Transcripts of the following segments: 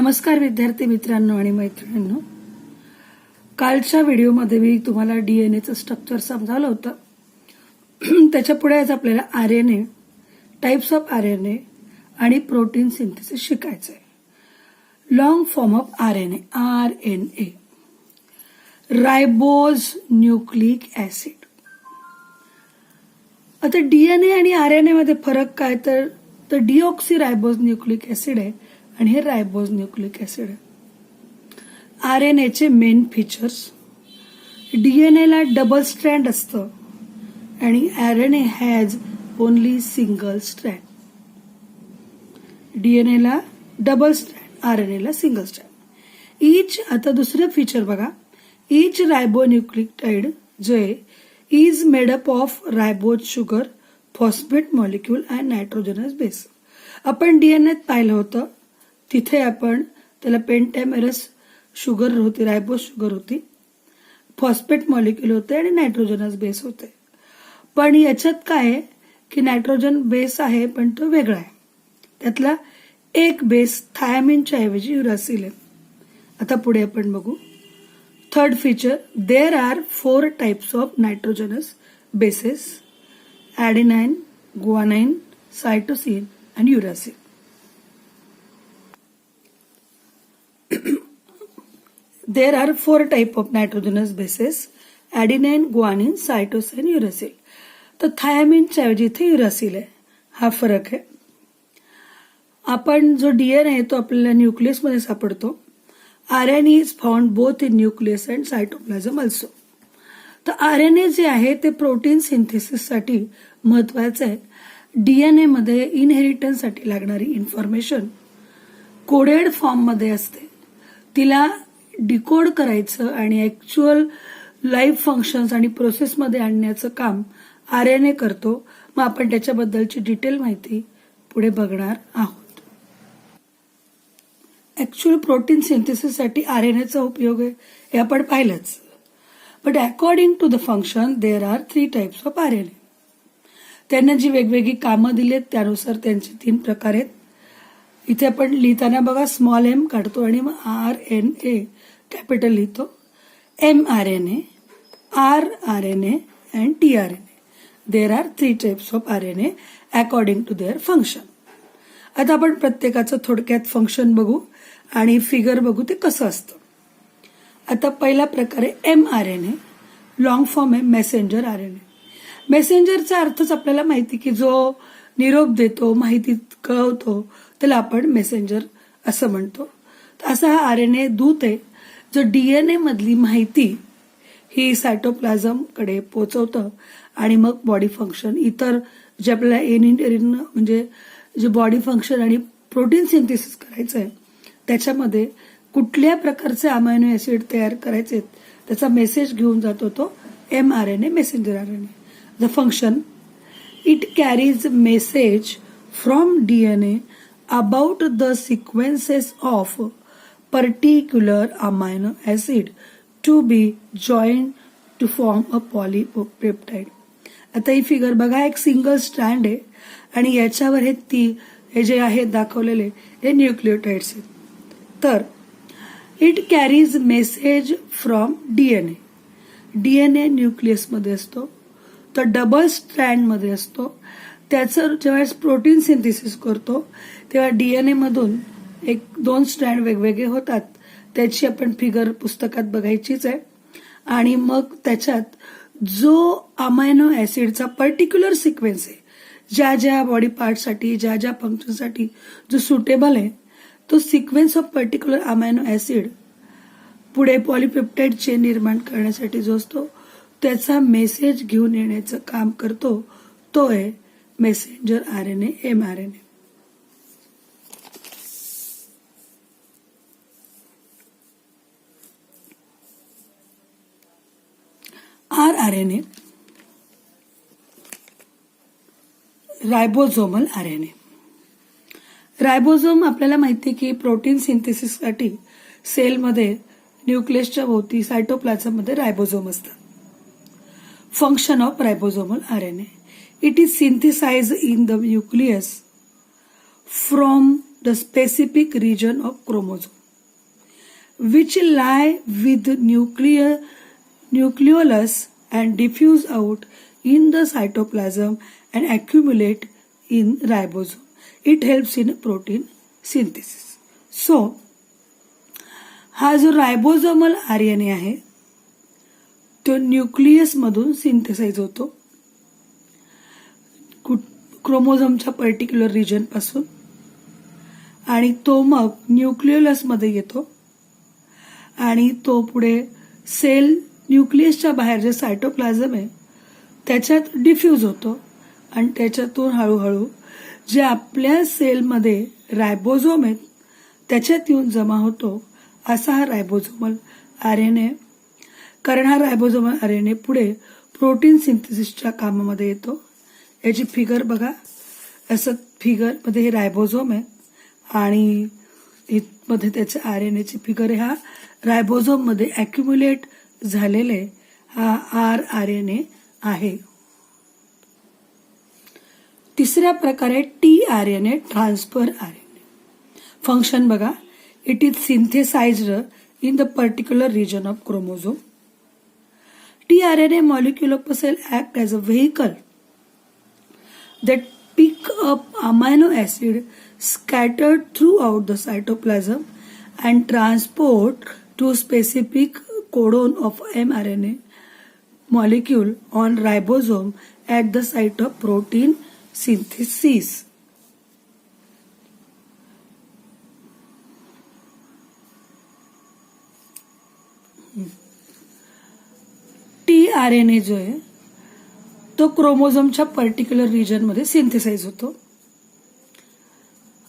नमस्कार विद्यार्थी मित्रांनो आणि मैत्रिणींनो. कालच्या व्हिडिओमध्ये मी तुम्हाला डीएनएचं स्ट्रक्चर समजावलं होतं. त्याच्या पुढे आज आपल्याला आरएनए, टाइप्स ऑफ आरएनए आणि प्रोटीन सिंथेसिस शिकायचंय. Long form of RNA, RNA, ribose nucleic acid. आता डीएनए आणि आरएनए मध्ये फरक काय तर डिऑक्सी रायबोज न्यूक्लिक ऍसिड आहे आणि हे रायबोज न्यूक्लिक ऍसिड आहे. आरएनएचे मेन फीचर्स, डीएनए ला डबल स्ट्रँड असतं आणि RNA has only single strand. DNA ला डबल स्ट्रँड, आरएनए ला सिंगल स्ट्रँड. ईच, आता दुसरं फीचर बघा, ईच रायबोन्यूक्लियोटाइड जे is made up of ribose sugar, phosphate molecule and nitrogenous base. आपण डीएनए पाहिलं होतं, तिथे आपण त्याला पेंटॅमेरस शुगर होती, रायबोज शुगर होती, फॉस्फेट मॉलिक्यूल होते आणि नायट्रोजनस बेस होते. पण याच्यात काय आहे की नायट्रोजन बेस आहे पण तो वेगळा आहे. त्यातला एक बेस थायमिनच्या ऐवजी युरासिल आहे. आता पुढे आपण बघू. Third feature, there are 4 types of nitrogenous bases, adenine, guanine, cytosine and uracil. There are 4 type of nitrogenous bases, adenine, guanine, cytosine, uracil. तर थायमिनच्या ऐवजी इथे युरासिल आहे. हा फरक आहे. आपण जो डीएनए आहे तो आपल्याला न्यूक्लियस मध्ये सापडतो. RNA is found both in nucleus and cytoplasm also. तर आरएनए जे आहे ते प्रोटीन सिंथेसिससाठी महत्वाचं आहे. डीएनए मध्ये इनहेरिटन्ससाठी लागणारी इन्फॉर्मेशन कोडेड फॉर्म मध्ये असते. तिला डिकोड करायचं आणि ऍक्च्युअल लाईफ फंक्शन्स आणि प्रोसेस मध्ये आणण्याचं काम आरएनए करतो. मग आपण त्याच्याबद्दलची डिटेल माहिती पुढे बघणार आहोत. ऍक्च्युअल प्रोटीन सिंथेसिससाठी आरएनएचा उपयोग आहे हे आपण पाहिलंच. But according to the function there are 3 types of RNA. त्यांना जी वेगवेगळी कामं दिलीत त्यानुसार त्यांचे 3 प्रकार आहेत. इथे आपण लिहिताना बघा स्मॉल एम काढतो आणि मग आरएनए कॅपिटल लिहितो. M RNA, R RNA and T RNA. There are 3 types of RNA according to their function. आता आपण प्रत्येकाचं थोडक्यात फंक्शन बघू आणि फिगर बघू ते कसं असतं. आता पहिला प्रकार आहे एम आरएनए. लॉंग फॉर्म आहे मेसेंजर आरएनए. मेसेंजरचा अर्थच आपल्याला माहिती की जो निरोप देतो, माहिती कळवतो, त्याला आपण मेसेंजर असं म्हणतो. असा हा आरएनए दूत आहे जो डीएनए मधली माहिती ही सायटोप्लाझम कडे पोहोचवतं आणि मग बॉडी फंक्शन, इतर जे आपल्याला म्हणजे जे बॉडी फंक्शन आणि प्रोटीन सिंथेसिस करायचं आहे त्याच्यामध्ये कुठल्या प्रकारचे अमायनो ऍसिड तयार करायचे त्याचा मेसेज घेऊन जातो तो M RNA, messenger RNA. The function, it carries message from DNA about the sequences of particular amino acid to be joined to form a polypeptide. आता ही फिगर बघा, एक सिंगल स्ट्रँड आहे आणि याच्यावर हे जे आहे दाखवलेले हे न्यूक्लियोटाइड्स आहेत. तर it carries message from DNA. DNA nucleus मध्ये असतो, तर डबल स्ट्रँड मध्ये असतो. त्याचं जेव्हा प्रोटीन सिंथेसिस करतो तेव्हा डीएनए मधून 1-2 स्ट्रँड वेगवेगळे होतात. त्याची आपण फिगर पुस्तकात बघायचीच आहे. आणि मग त्याच्यात जो अमायनो ऍसिडचा पर्टिक्युलर सिक्वेन्स आहे, ज्या ज्या बॉडी पार्टसाठी, ज्या ज्या फंक्शनसाठी जो सुटेबल आहे, तो sequence of particular amino acid पुढे पॉलिपेप्टाइड चेन निर्माण करण्यासाठी जो असतो त्याचा मेसेज घेऊन येण्याचं काम करतो. तो आहे messenger RNA, M RNA. R RNA, ribosomal RNA. Ribosome आपल्याला माहिती की प्रोटीन सिंथेसिससाठी सेलमध्ये न्यूक्लियसच्या भोवती सायटोप्लाझम मध्ये रायबोझोम असतात. Function of ribosomal RNA. It is synthesized in the nucleus from the specific region of chromosome, which lie with nucleolus and diffuse out in the cytoplasm and accumulate in ribosome. It helps in protein synthesis. So, हा जो रायबोझोमल RNA आहे तो nucleus मधून synthesise होतो क्रोमोझोमच्या particular region पासून आणि तो मग न्यूक्लियोलस मध्ये येतो आणि तो पुढे सेल न्यूक्लियसच्या बाहेर जे सायटोप्लाझम आहे त्याच्यात डिफ्यूज होतो आणि त्याच्यातून हळूहळू जे आपल्या सेलमध्ये रायबोझोम आहेत त्याच्यात येऊन जमा होतो असा हा रायबोझोमल आरएनए. कारण हा रायबोझोमल आरएनए पुढे प्रोटीन सिंथेसिसच्या कामामध्ये येतो. याची फिगर बघा, असं फिगर मध्ये हे रायबोझोम आहे आणि मध्ये त्याच्या आरएनएची फिगर आहे. हा रायबोझोम मध्ये अॅक्युम्युलेट झालेले हा आरएनए आहे. तिसऱ्या प्रकारे टीआरएनए, ट्रान्सफर आरएनए. फंक्शन बघा, it is synthesised in the particular region of chromosome. tRNA molecule of a cell act as a vehicle that pick up amino acid scattered throughout the cytoplasm and transport to specific codon of mRNA molecule on ribosome at the site of protein synthesis. TRNA जो आहे तो क्रोमोझोमच्या particular region मध्ये synthesise होतो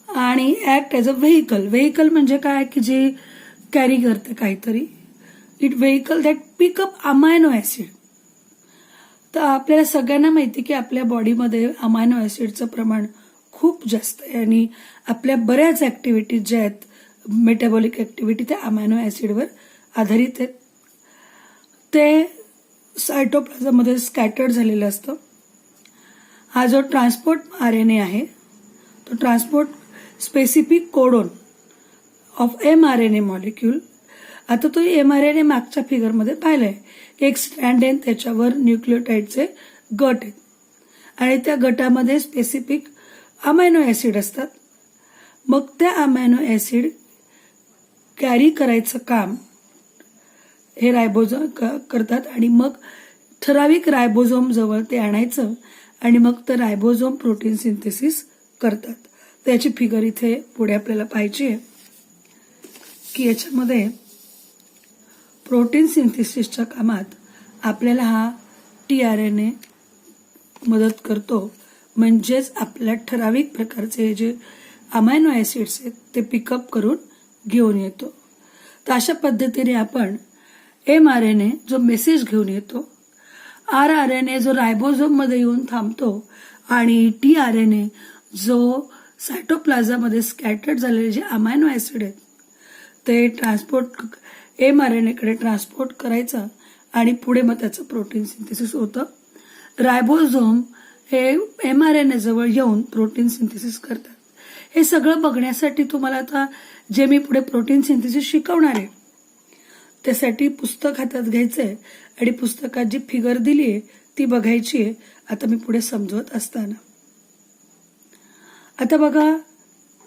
आणि act as a vehicle. Vehicle म्हणजे काय की जे कॅरी करते काहीतरी. It vehicle that pickup amino acid. तर आपल्याला सगळ्यांना माहिती की आपल्या बॉडीमध्ये अमायनो ऍसिडचं प्रमाण खूप जास्त आहे आणि आपल्या बऱ्याच ऍक्टिव्हिटीज ज्या आहेत मेटाबॉलिक ऍक्टिव्हिटी त्या अमायनो ऍसिडवर आधारित आहेत. ते सायटोप्लाझम मध्ये स्कॅटर्ड झालेलं असतं. हा जो ट्रान्सपोर्ट आरएनए आहे तो transport specific codon of mRNA molecule. आता तो एमआरएनए मागच्या फिगरमध्ये पाहिलाय की एक स्ट्रँड आहे त्याच्यावर न्यूक्लियोटाइडचे गट आहेत आणि त्या गटामध्ये स्पेसिफिक अमायनो ऍसिड असतात. मग त्या अमायनो ऍसिड कॅरी करायचं काम हे रायबोझोम करतात आणि मग ठराविक रायबोझोम जवळ ते आणायचं आणि मग ते रायबोझोम प्रोटीन सिंथेसिस करतात. त्याची फिगर इथे पुढे आपल्याला पाहिजे आहे की याच्यामध्ये प्रोटीन सिंथेसिसच्या कामात आपल्याला हा टीआरएनए मदत करतो. म्हणजेच आपल्या ठराविक प्रकारचे जे अमायनो ऍसिड्स आहेत ते पिकअप करून घेऊन येतो. तर अशा पद्धतीने आपण एमआरएनए जो मेसेज घेऊन येतो, आरआरएनए जो रायबोझोम मध्ये येऊन थांबतो आणि टीआरएनए जो सायटोप्लाझामध्ये स्कॅटर्ड झालेले जे अमायनो ऍसिड आहेत ते ट्रान्सपोर्ट एमआरएनए कडे ट्रान्सपोर्ट करायचं आणि पुढे मग त्याचं प्रोटीन सिंथेसिस होतं. रायबोझोम हे एमआरएनए जवळ येऊन प्रोटीन सिंथेसिस करतात. हे सगळं बघण्यासाठी तुम्हाला आता जे मी पुढे प्रोटीन सिंथेसिस शिकवणार आहे त्यासाठी पुस्तक हातात घ्यायचंय आणि पुस्तकात जी फिगर दिली आहे ती बघायची आहे. आता मी पुढे समजवत असताना आता बघा,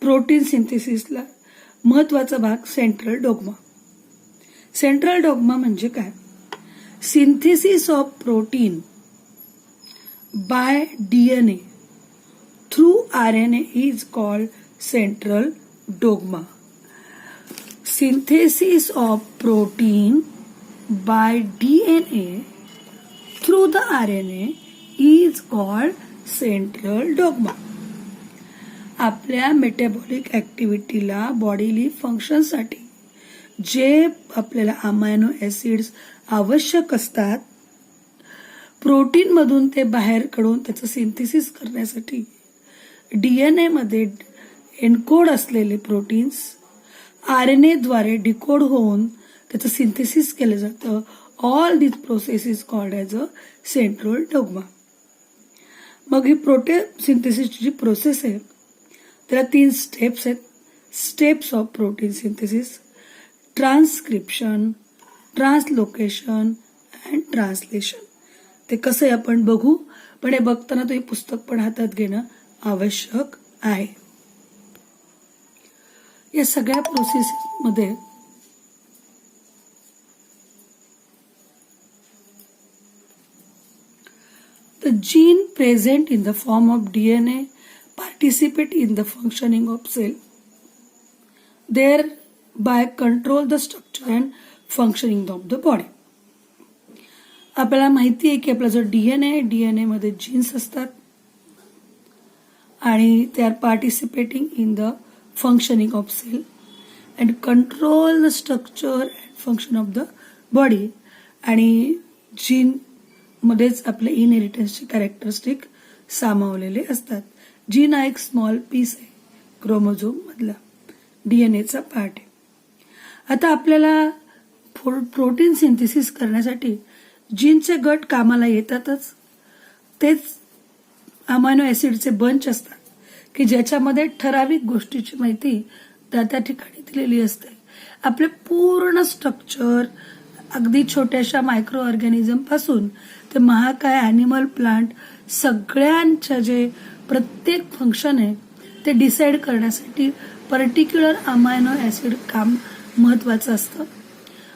प्रोटीन सिंथेसिसला महत्वाचा भाग सेंट्रल डोग्मा. सेंट्रल डोग्मा म्हणजे काय? Synthesis of protein bye DNA through RNA is called central dogma. Synthesis of protein by DNA through the RNA is called central dogma. आपल्या मेटाबॉलिक ऍक्टिव्हिटीला बॉडीली फंक्शनसाठी जे आपल्याला अमायनो ऍसिड्स आवश्यक असतात protein मधून ते बाहेर काढून त्याचं सिंथेसिस करण्यासाठी डीएनए मध्ये एन्कोड असलेले प्रोटीन्स आरएनए द्वारे डिकोड होऊन त्याचं सिंथेसिस केलं जातं. All this process is called as a central dogma. मग ही प्रोटीन सिंथेसिसची जी प्रोसेस आहे त्याला 3 स्टेप्स आहेत. Steps of protein synthesis, transcription, translocation and translation. ते कसं आपण बघू, पण हे बघताना तुम्ही पुस्तक पण हातात घेणं आवश्यक आहे. या सगळ्या प्रोसेसमध्ये the gene present in the form of DNA participate in the functioning of cell, thereby control the structure and functioning of the body. आपल्याला माहिती आहे की आपला जो डीएनए मध्ये जीन्स असतात आणि they are participating in the functioning of cell and control the structure and function of the body. आणि जीन मध्येच आपले इनहेरिटन्सचे कॅरेक्टरिस्टिक सामावलेले असतात. जीन हा एक स्मॉल पीस आहे क्रोमोझोम मधला, डीएनएचा पार्ट आहे. आता आपल्याला प्रोटीन सिंथेसिस करण्यासाठी जीनचे गट कामाला येतातच. तेच अमायनो ऍसिडचे बंच असतात की ज्याच्यामध्ये ठराविक गोष्टीची माहिती त्या ठिकाणी दिलेली असते. आपले पूर्ण स्ट्रक्चर अगदी छोट्याशा मायक्रो ऑर्गॅनिझम पासून ते महाकाय ॲनिमल प्लांट सगळ्यांच्या जे प्रत्येक फंक्शन आहे ते डिसाईड करण्यासाठी पर्टिक्युलर अमायनो ऍसिड काम महत्वाचं असतं.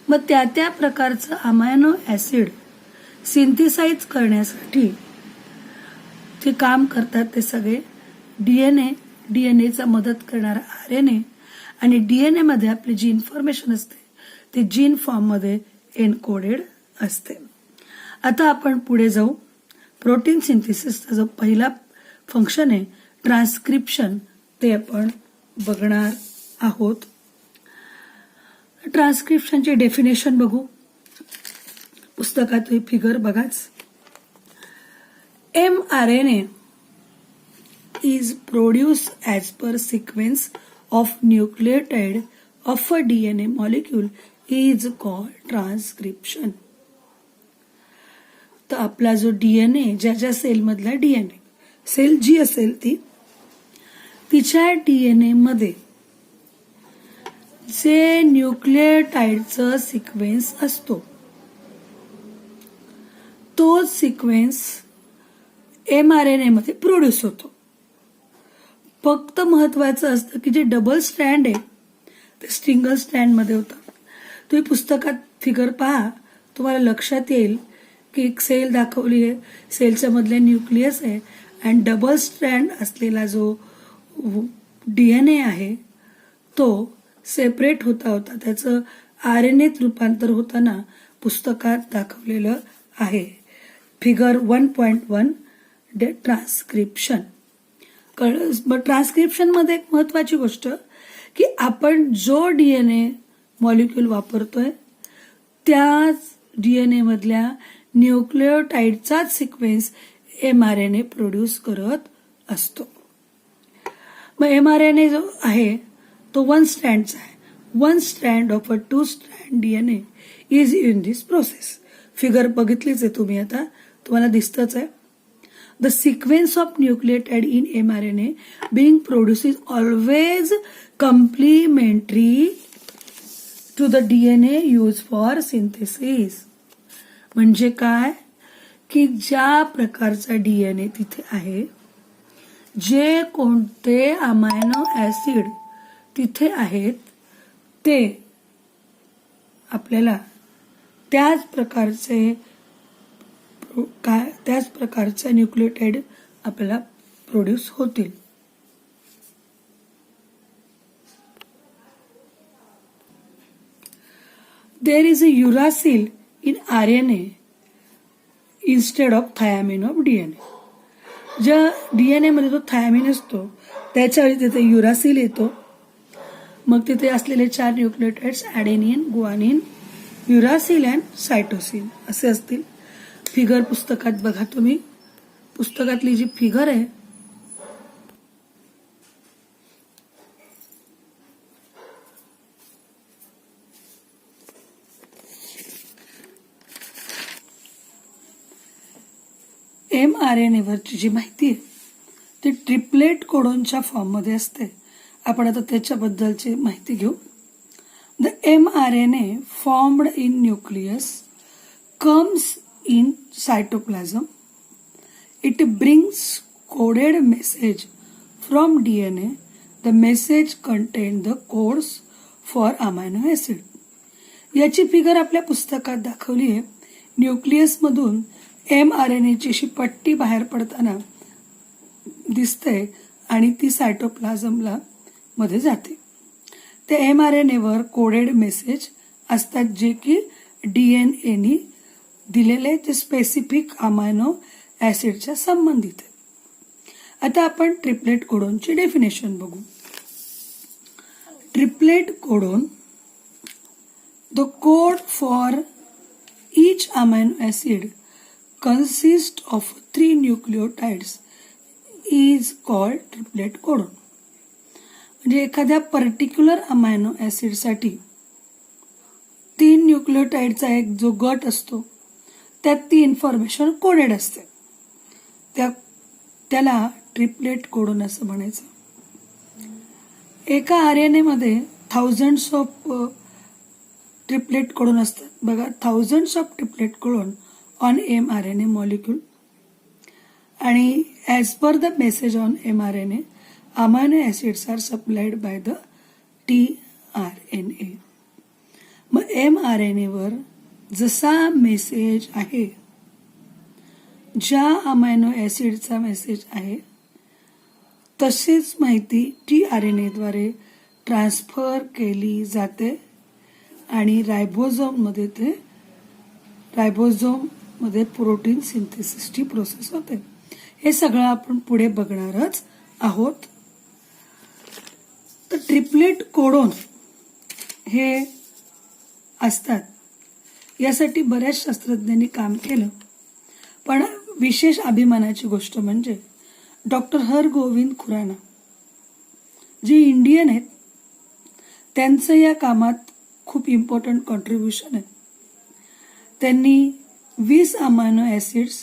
मग त्या प्रकारचं अमायनो ऍसिड सिंथेसाइज करण्यासाठी जे काम करतात ते सगळे डीएनएचा मदत करणारा आरएनए आणि डीएनए मध्ये आपली जी इन्फॉर्मेशन असते ती जीन फॉर्म मध्ये एन्कोडेड असते. आता आपण पुढे जाऊ. प्रोटीन सिंथेसिसचा जो पहिला फंक्शन आहे ट्रान्सक्रिप्शन ते आपण बघणार आहोत. ट्रान्सक्रिप्शनची डेफिनेशन बघू. पुस्तकात ही figure बघाच. mRNA is produced as per sequence of nucleotide of a DNA molecule is called transcription. तर आपला जो डीएनए ज्या सेल मधला डीएनए सेल जी असेल तिच्या डीएनए मध्ये जे न्यूक्लियोटाइडचं सिक्वेन्स असतो तो सिक्वेन्स mRNA मध्ये प्रोड्यूस होतो. फक्त महत्वाचं असतं की जे डबल स्ट्रँड आहे ते सिंगल स्ट्रँड मध्ये होतं. तुम्ही पुस्तकात फिगर पहा, तुम्हाला लक्षात येईल की एक सेल दाखवली आहे, सेलच्या मधले न्यूक्लियस आहे आणि डबल स्ट्रँड असलेला जो डीएनए आहे तो सेपरेट होता त्याचं आरएनएत रूपांतर होताना पुस्तकात दाखवलेलं आहे. Figure 1.1 transcription. ट्रान्सक्रिप्शन मध्ये एक महत्वाची गोष्ट की आपण जो डीएनए मॉलिक्यूल वापरतोय त्याच डीएनए मधल्या न्यूक्लियोटाइडचाच सिक्वेन्स mRNA प्रोड्यूस करत असतो. मग mRNA जो आहे तो वन स्ट्रँडचा आहे. One strand of a 2 strand DNA is in this process. Figure बघितलीच आहे तुम्ही, आता तुम्हाला दिसतच आहे. The sequence of nucleotide in mRNA being produced is always complementary to the DNA used for synthesis. म्हणजे काय की ज्या प्रकारचा डीएनए तिथे आहे, जे कोणते अमायनो ऍसिड तिथे आहेत ते आपल्याला त्याच प्रकारचे न्यूक्लियोटाइड आपल्याला प्रोड्यूस होतील. There is a uracil in RNA instead of thiamine of DNA. ज्या डीएनए मध्ये तो थायमिन असतो त्याच्यावेळी तिथे युरासिल येतो. मग तिथे असलेले 4 न्यूक्लियोटाइड्स ॲडेनिन, गुआनिन, युरासिल अँड सायटोसिन असे असतील. फिगर पुस्तकात बघा तुम्ही. पुस्तकातली जी फिगर आहे mRNA वरची जी माहिती आहे ती ट्रिपलेट कोडॉनच्या फॉर्म मध्ये असते. आपण आता त्याच्याबद्दलची माहिती घेऊ. The mRNA formed in nucleus comes in cytoplasm. It brings coded message from DNA. The message contains the codes for amino acid. याची फिगर आपल्या पुस्तकात दाखवली आहे. न्यूक्लियसमधून mRNAची अशी पट्टी बाहेर पडताना दिसते आणि ती सायटोप्लाझमला मध्ये जाते. ते mRNAवर कोडेड मेसेज असतात जे की DNAनी दिलेले ते स्पेसिफिक अमायनो ऍसिडच्या संबंधित आहे. आता आपण ट्रिपलेट कोडॉनची डेफिनेशन बघू. Triplet codon, the code for each amino acid consists of 3 nucleotides is called triplet codon. म्हणजे एखाद्या पर्टिक्युलर अमायनो ऍसिड साठी 3 न्यूक्लिओटाइडचा एक जो गट असतो त्यात ती इन्फॉर्मेशन कोडेड असते. त्याला ट्रिपलेट कोडॉन असं म्हणायचं. एका आरएनए मध्ये थाउजंड्स ऑफ ट्रिपलेट कोडॉन असतात. बघा, thousands of triplet codon on mRNA molecule. आणि as per the message on mRNA, amino acids are supplied by the tRNA. मग mRNA वर जसा मेसेज आहे, ज्या अमायनो ऍसिडचा मेसेज आहे तशीच माहिती tRNA द्वारे ट्रान्सफर केली जाते आणि रायबोझोम मध्ये प्रोटीन सिंथेसिसची प्रोसेस होते. हे सगळं आपण पुढे बघणारच आहोत. तर ट्रिपलेट कोडॉन हे असतात यासाठी बऱ्याच शास्त्रज्ञांनी काम केलं. पण विशेष अभिमानाची गोष्ट म्हणजे डॉक्टर हरगोविंद खुराना जे इंडियन आहेत त्यांचं या कामात खूप इम्पॉर्टंट कॉन्ट्रीब्युशन आहे. त्यांनी 20 अमायनो ऍसिड्स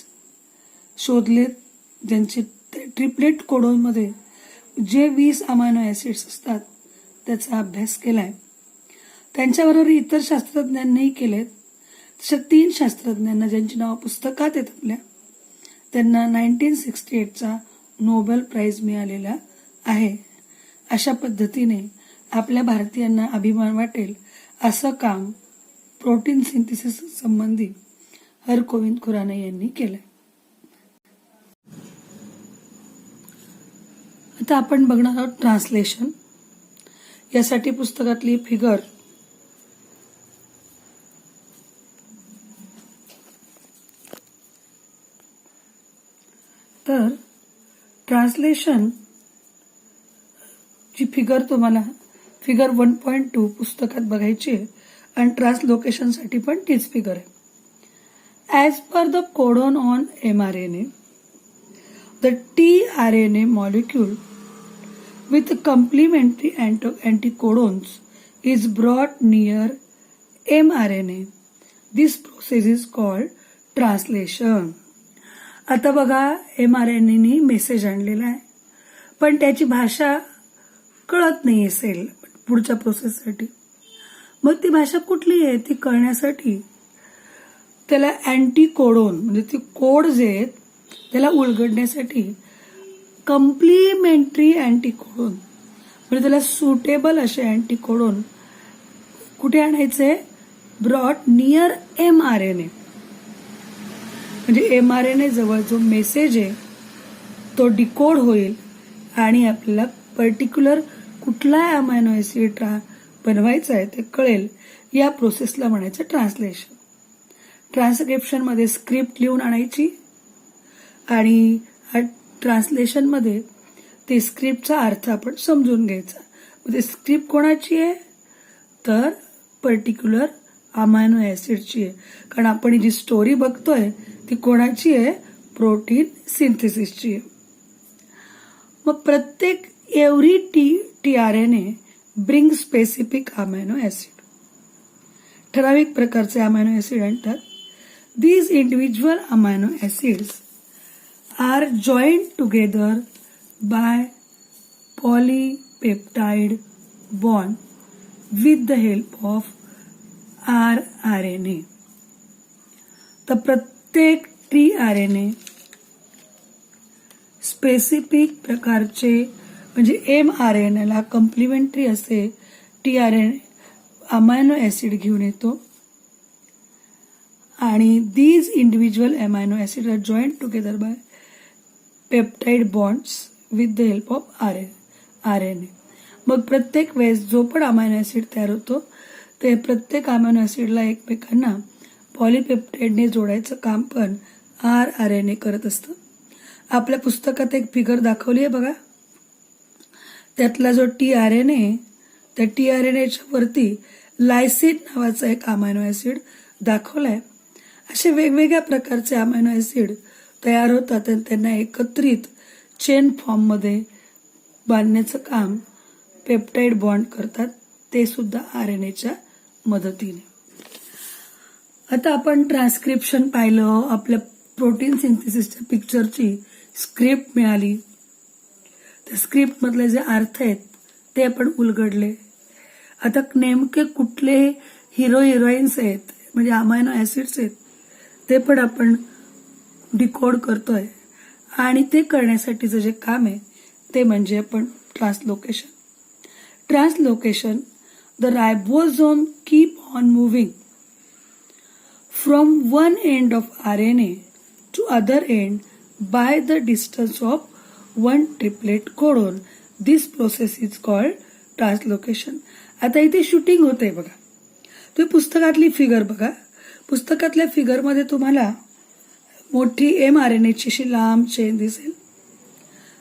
शोधलेत ज्यांचे ट्रिपलेट कोडॉनमध्ये जे 20 अमायनो ऍसिड्स असतात त्याचा अभ्यास केलाय. त्यांच्याबरोबर इतर शास्त्रज्ञांनीही केलेत. तशा 3 शास्त्रज्ञांना ज्यांची नावं पुस्तकात आहेत आपल्या, त्यांना 1968चा नोबेल प्राइज मिळालेला आहे. अशा पद्धतीने आपल्या भारतीयांना अभिमान वाटेल असं काम प्रोटीन सिंथेसिस संबंधी हरगोविंद खुराना यांनी केलंय. आता आपण बघणार आहोत ट्रान्सलेशन. यासाठी पुस्तकातली फिगर तर ट्रान्सलेशन ची फिगर तुम्हाला फिगर 1.2 पुस्तकात बघायची आहे आणि ट्रान्सलोकेशन साठी पण तीच फिगर आहे. As per the codon on mRNA, the tRNA molecule with complementary anticodons is brought near mRNA. This process is called translation. आता बघा, mRNA मेसेज आणलेला आहे पण त्याची भाषा कळत नाही असेल पुढच्या प्रोसेससाठी. मग ती भाषा कुठली आहे ती कळण्यासाठी त्याला अँटीकोडॉन म्हणजे ती कोड जे आहेत त्याला उलगडण्यासाठी कम्प्लिमेंटरी अँटीकोडॉन म्हणजे त्याला सुटेबल असे अँटीकोडॉन कुठे आणायचे, ब्रॉट नियर mRNA. म्हणजे mRNA जवळ जो मेसेज आहे तो डिकोड होईल आणि आपल्याला पर्टिक्युलर कुठला अमायनो ऍसिड बनवायचा आहे ते कळेल. या प्रोसेसला म्हणायचं ट्रान्सलेशन. ट्रान्सक्रिप्शन मध्ये स्क्रिप्ट लिहून आणायची आणि ट्रान्सलेशन मध्ये ते स्क्रिप्टचा अर्थ आपण समजून घ्यायचा. म्हणजे स्क्रिप्ट कोणाची आहे तर पर्टिक्युलर अमायनो ऍसिडची आहे. कारण आपण जी स्टोरी बघतोय ती कोणाची आहे, प्रोटीन सिंथेसिसची आहे. मग प्रत्येक every tRNA bring specific amino acid, ठराविक प्रकारचे अमायनो ऍसिड आणतात. These individual amino acids are joined together by polypeptide peptide bond with the help of rRNA. तर प्रत्येक tRNA स्पेसिफिक प्रकारचे म्हणजे mRNA ला कॉम्प्लिमेंटरी असे tRNA अमायनो ऍसिड घेऊन येतो आणि these individual amino acids are joined together by peptide bonds with the help of RNA. मग प्रत्येक वेळेस जो पण अमायनो ऍसिड तयार होतो ते प्रत्येक अमायनो ऍसिडला एकमेकांना पॉलिपेप्टाइडने जोडायचं काम पण RNA करत असतं. आपल्या पुस्तकात एक फिगर दाखवली आहे बघा. त्यातला जो tRNA त्या tRNAच्या वरती लायसिन नावाचा एक अमायनो ऍसिड दाखवलाय. असे वेगवेगळ्या प्रकारचे अमायनो ऍसिड तयार होतात आणि त्यांना एकत्रित चेन फॉर्म मध्ये बांधण्याचं काम पेप्टाइड बॉन्ड करतात, ते सुद्धा RNAच्या मदतीने. आता आपण ट्रान्सक्रिप्शन पाहिलं, आपल्या प्रोटीन सिंथेसिसच्या पिक्चरची स्क्रिप्ट मिळाली. त्या स्क्रिप्ट मधले जे अर्थ आहेत ते आपण उलगडले. आता नेमके कुठले हिरो हिरोईन्स आहेत म्हणजे अमायनो ऍसिड्स आहेत ते पण आपण डिकोड करतोय आणि ते करण्यासाठीचं जे काम आहे ते म्हणजे आपण translocation. Translocation, the ribosome keep on moving from one end of RNA to other end by the distance of one triplet codon. This process is called translocation. आता इथे शूटिंग होते बघा. तुम्ही पुस्तकातली फिगर बघा. पुस्तकातल्या फिगरमध्ये तुम्हाला मोठी mRNAची अशी लांब चेन दिसेल.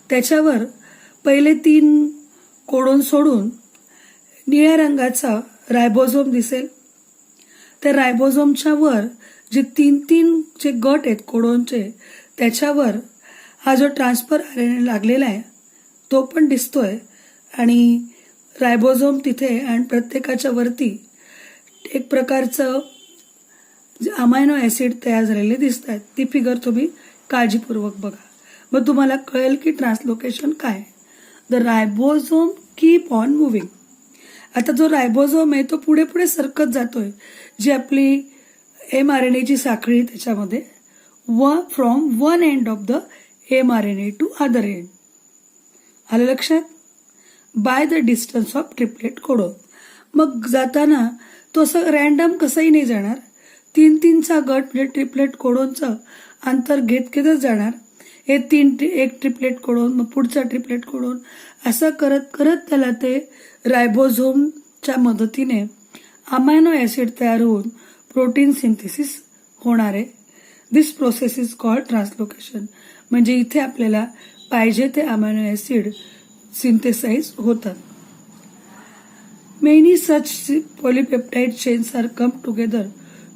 त्याच्यावर पहिले 3 कोडॉन सोडून निळ्या रंगाचा रायबोसोम दिसेल. त्या रायबोसोमच्या वर जे 3 जे गट आहेत कोडॉनचे त्याच्यावर हा जो ट्रान्सफर RNA लागलेला आहे तो पण दिसतोय आणि रायबोसोम तिथे आणि प्रत्येकाच्या वरती एक प्रकारचं अमायनो ऍसिड तयार झालेले दिसत आहेत. ती फिगर तुम्ही काळजीपूर्वक बघा, मग तुम्हाला कळेल की ट्रान्सलोकेशन काय. The ribosome keep on moving. आता जो रायबोसोम आहे तो पुढे पुढे सरकत जातोय, जी आपली mRNAची साखळी त्याच्यामध्ये from one end of the mRNA to other end. आलं लक्षात? By the distance of triplet codon. मग जाताना तो असं रॅन्डम कसंही नाही जाणार. 3चा गट म्हणजे ट्रिपलेट कोडॉनचं अंतर घेतच जाणार. हे एक ट्रिपलेट कोडॉन, मग पुढचा ट्रिपलेट कोडॉन, असं करत करत त्याला ते रायबोसोमच्या मदतीने अमायनो ऍसिड तयार होऊन प्रोटीन सिंथेसिस होणार आहे. दिस प्रोसेस इज कॉल्ड ट्रान्सलोकेशन. म्हणजे इथे आपल्याला पाहिजे ते अमायनो ऍसिड सिंथेसाइज होतात. Many such polypeptide chains are come together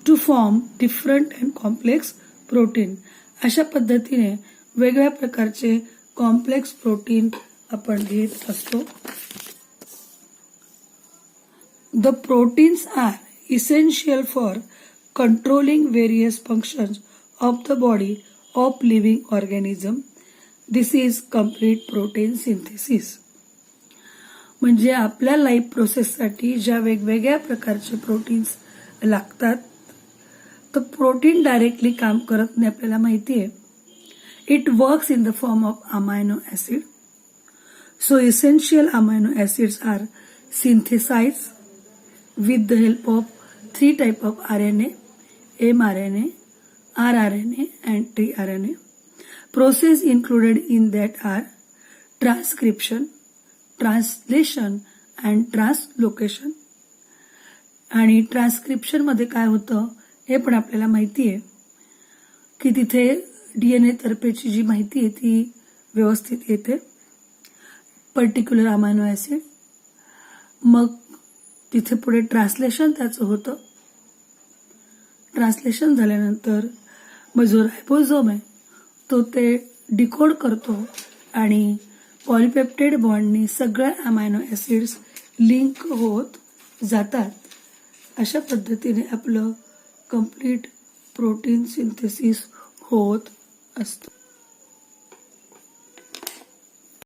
to form different and complex protein. अशा पद्धतीने वेगळ्या प्रकारचे कॉम्प्लेक्स प्रोटीन आपण घेत असतो. The proteins are essential for controlling various functions of the body of living organism. This is complete protein synthesis. म्हणजे आपल्या life प्रोसेससाठी ज्या वेगवेगळ्या प्रकारचे प्रोटीन्स लागतात तर प्रोटीन डायरेक्टली काम करत नाही आपल्याला माहिती आहे. It works in the form of amino acid. So essential amino acids are synthesise with the help of 3 type of RNA, mRNA, rRNA and tRNA. Process included in that are transcription, translation and translocation. आणि transcription मध्ये काय होतं हे पण आपल्याला माहिती आहे की तिथे DNA तर्फेची जी माहिती आहे ती व्यवस्थित येते, पर्टिक्युलर अमायनो ऍसिड. मग तिथे पुढे ट्रान्सलेशन त्याचं होतं. ट्रान्सलेशन झाल्यानंतर मग जो रायबोसोम आहे तो ते डिकोड करतो आणि पॉलिपेप्टाइड बॉन्डनी सगळ्या अमायनो ऍसिड्स लिंक होत जातात. अशा पद्धतीने आपलं कंप्लीट प्रोटीन सिंथेसिस होत असतं.